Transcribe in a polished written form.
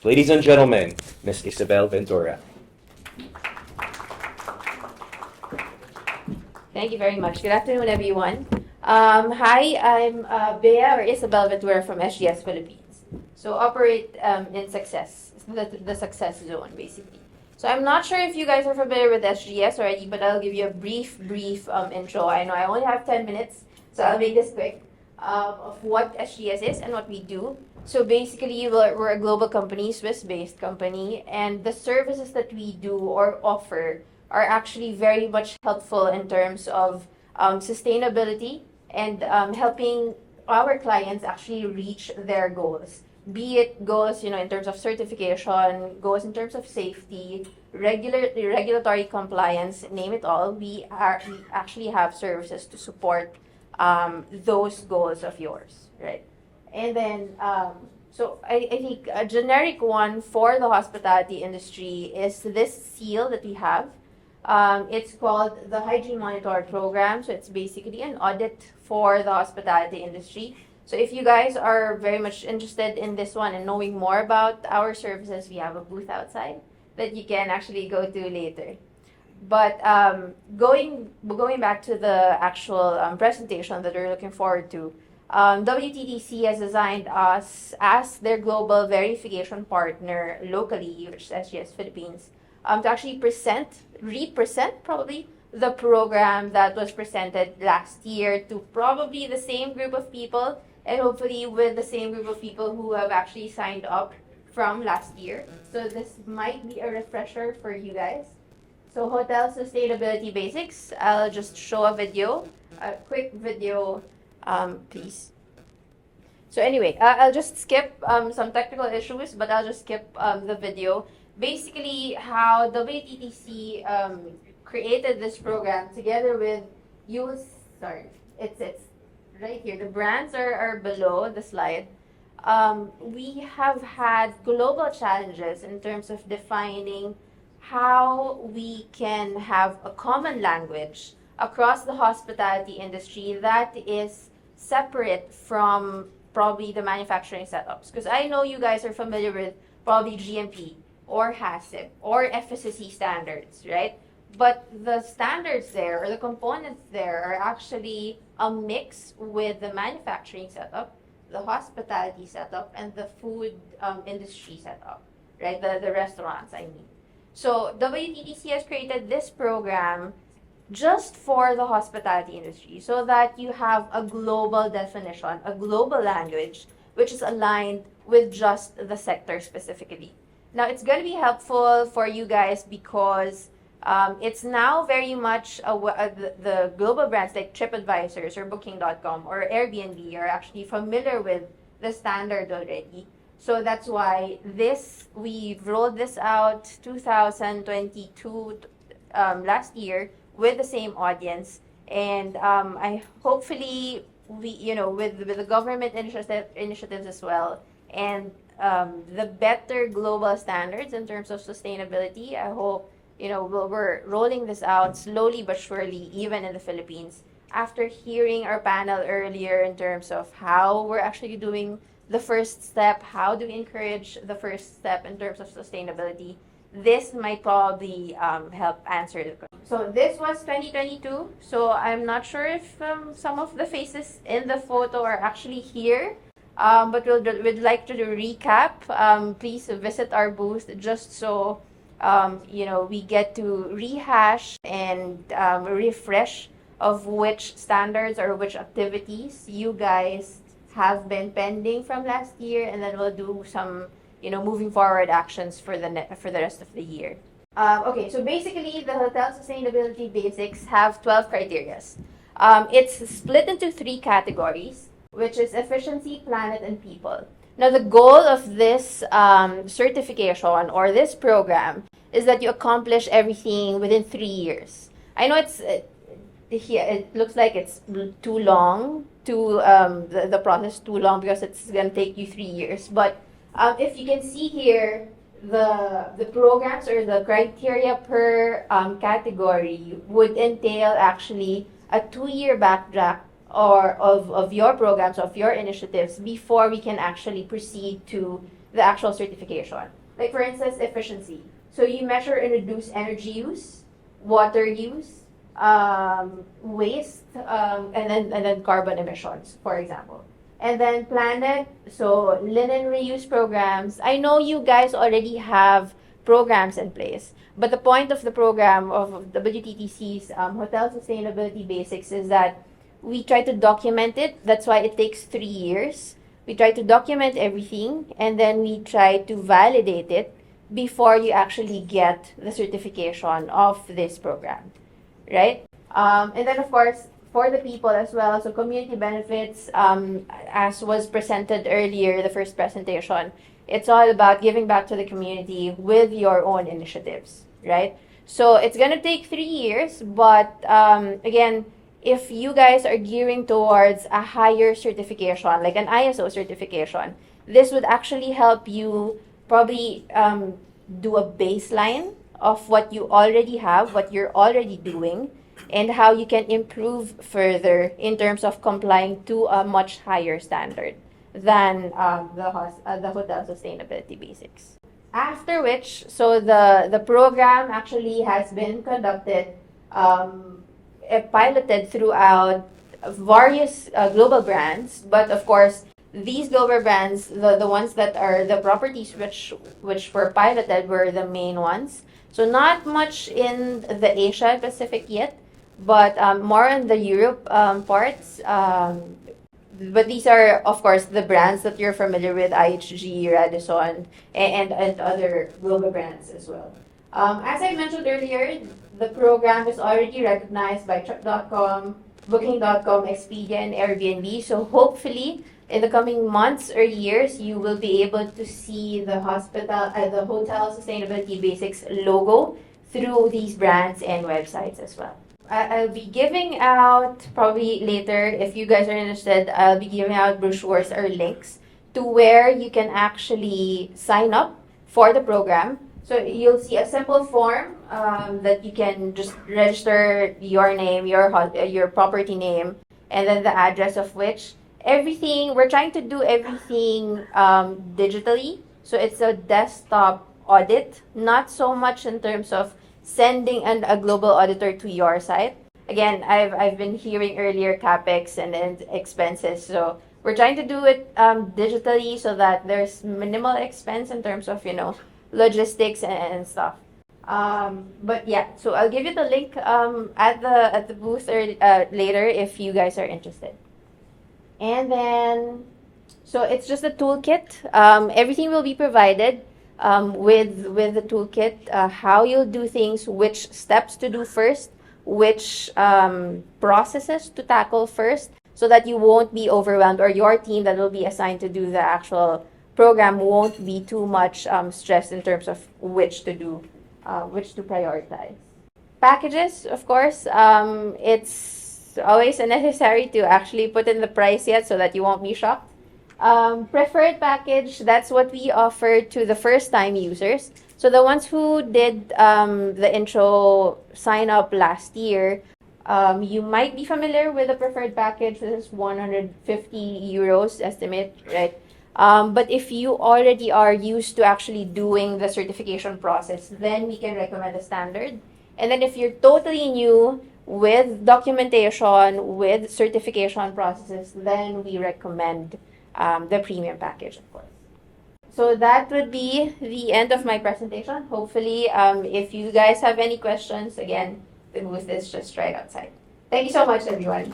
Ladies and gentlemen, Ms. Ysabel Ventura. Thank you very much. Good afternoon, everyone. Hi, I'm Bea or Ysabel Ventura from SGS Philippines. So operate in success, the success zone, basically. So I'm not sure if you guys are familiar with SGS already, but I'll give you a brief intro. I know I only have 10 minutes, so I'll make this quick of what SGS is and what we do. So basically, we're a global company, Swiss-based company, and the services that we do or offer are actually very much helpful in terms of sustainability and helping our clients actually reach their goals. Be it goals, in terms of certification, goals in terms of safety, regulatory compliance, name it all. We actually have services to support those goals of yours, right? And then, so I think a generic one for the hospitality industry is this seal that we have. It's called the Hygiene Monitor Program. So it's basically an audit for the hospitality industry. So if you guys are very much interested in this one and knowing more about our services, we have a booth outside that you can actually go to later. But going back to the actual presentation that we're looking forward to, WTTC has assigned us as their global verification partner locally, which is SGS Philippines, to actually represent probably the program that was presented last year to probably the same group of people, and hopefully with the same group of people who have actually signed up from last year. So this might be a refresher for you guys. So hotel sustainability basics, I'll just show a quick video, please. So anyway, I'll just skip some technical issues, but I'll just skip the video. Basically, how WTTC created this program together with it's right here. The brands are below the slide. We have had global challenges in terms of defining how we can have a common language across the hospitality industry that is separate from probably the manufacturing setups. Because I know you guys are familiar with probably GMP or HACCP or FSSC standards, right? But the standards there or the components there are actually a mix with the manufacturing setup, the hospitality setup, and the food industry setup, right? The restaurants, I mean. So WTTC has created this program just for the hospitality industry so that you have a global definition, a global language, which is aligned with just the sector specifically. Now, it's going to be helpful for you guys because it's now very much the global brands like TripAdvisors or Booking.com or Airbnb are actually familiar with the standard already. So that's why we've rolled this out 2022 last year with the same audience, and I hopefully with the government initiatives as well, and the better global standards in terms of sustainability. I hope we're rolling this out slowly but surely, even in the Philippines. After hearing our panel earlier in terms of how we're actually doing the first step, how do we encourage the first step in terms of sustainability, this might probably help answer the question. So this was 2022. So I'm not sure if some of the faces in the photo are actually here, but we'd like to do a recap. Please visit our booth just so we get to rehash and refresh of which standards or which activities you guys have been pending from last year, and then we'll do some moving forward actions for the rest of the year. Okay, so basically the hotel sustainability basics have 12 criteria. It's split into 3 categories, which is efficiency, planet, and people. Now, the goal of this certification or this program is that you accomplish everything within 3 years. I know it looks like it's too long, the process too long because it's going to take you 3 years. But if you can see here, the programs or the criteria per category would entail actually a 2-year backtrack of your programs, of your initiatives, before we can actually proceed to the actual certification. Like for instance, efficiency. So you measure and reduce energy use, water use, waste, and then carbon emissions, for example. And then planet, so linen reuse programs. I know you guys already have programs in place, but the point of the program of WTTC's Hotel Sustainability Basics is that we try to document it. That's why it takes 3 years. We try to document everything, and then we try to validate it before you actually get the certification of this program, right? And then, of course, for the people as well, so community benefits, as was presented earlier, the first presentation, it's all about giving back to the community with your own initiatives, right? So it's going to take 3 years, but again, if you guys are gearing towards a higher certification, like an ISO certification, this would actually help you probably do a baseline of what you already have, what you're already doing, and how you can improve further in terms of complying to a much higher standard than the hotel sustainability basics. After which, so the program actually has been conducted, piloted throughout various global brands, but of course, these global brands, the ones that are the properties which were piloted were the main ones. So not much in the Asia Pacific yet, but more in the Europe parts. But these are, of course, the brands that you're familiar with, IHG, Radisson, and other global brands as well. As I mentioned earlier, the program is already recognized by Trip.com, Booking.com, Expedia, and Airbnb. So hopefully, in the coming months or years, you will be able to see the hotel sustainability basics logo through these brands and websites as well. I'll be giving out probably later, if you guys are interested, I'll be giving out brochures or links to where you can actually sign up for the program. So you'll see a simple form that you can just register your name, your property name, and then the address of which everything, we're trying to do everything digitally. So it's a desktop audit, not so much in terms of sending a global auditor to your site. Again, I've been hearing earlier capex and expenses, so we're trying to do it digitally so that there's minimal expense in terms of logistics and stuff. But yeah, so I'll give you the link at the booth or later if you guys are interested. And then, so it's just a toolkit. Everything will be provided with the toolkit, how you'll do things, which steps to do first, which processes to tackle first, so that you won't be overwhelmed, or your team that will be assigned to do the actual program won't be too much stressed in terms of which to do, which to prioritize. Packages, of course, it's always necessary to actually put in the price yet so that you won't be shocked. Preferred package, that's what we offer to the first-time users. So the ones who did the intro sign-up last year, you might be familiar with the preferred package. This is 150 euros estimate, right? But if you already are used to actually doing the certification process, then we can recommend the standard. And then if you're totally new with documentation, with certification processes, then we recommend the premium package, of course. So that would be the end of my presentation. Hopefully, if you guys have any questions, again, the booth is just right outside. Thank you so much, everyone.